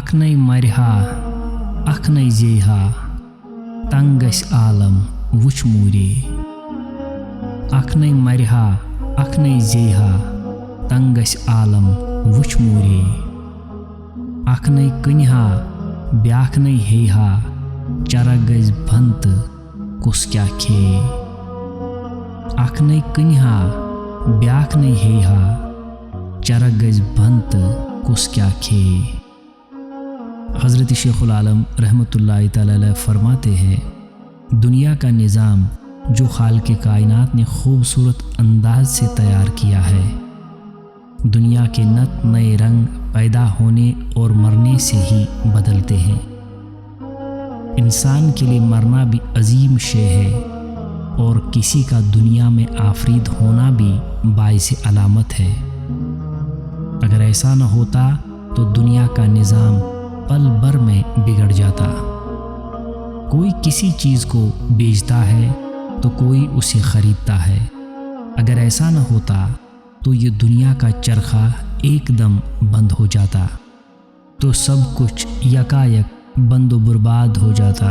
اکھنے مرہا اکھنے زیہا تنگ گژھِ عالم وٕچھ موٗرے اکھنے مرہا اکھنے زیہا تنگ گژھِ عالم وٕچھ موٗرے اکھنے کٕنہا بیاکھنے ہیہا چرک گژھِ بنٛد تہٕ کُس کیٛاہ کھیٚیہِ اکھنے کٕنہا بیاکھنے ہیہا چرک گژھِ بنٛد تہٕ کُس کیٛاہ کھیٚیہِ۔ حضرت شیخ العالم رحمۃ اللہ تعالیٰ علیہ فرماتے ہیں دنیا کا نظام جو خالق کائنات نے خوبصورت انداز سے تیار کیا ہے، دنیا کے نت نئے رنگ پیدا ہونے اور مرنے سے ہی بدلتے ہیں۔ انسان کے لیے مرنا بھی عظیم شے ہے اور کسی کا دنیا میں آفرید ہونا بھی باعث علامت ہے۔ اگر ایسا نہ ہوتا تو دنیا کا نظام پل بھر میں بگڑ جاتا۔ کوئی کسی چیز کو بیچتا ہے تو کوئی اسے خریدتا ہے۔ اگر ایسا نہ ہوتا تو یہ دنیا کا چرخہ ایک دم بند ہو جاتا، تو سب کچھ یکایک بند و برباد ہو جاتا۔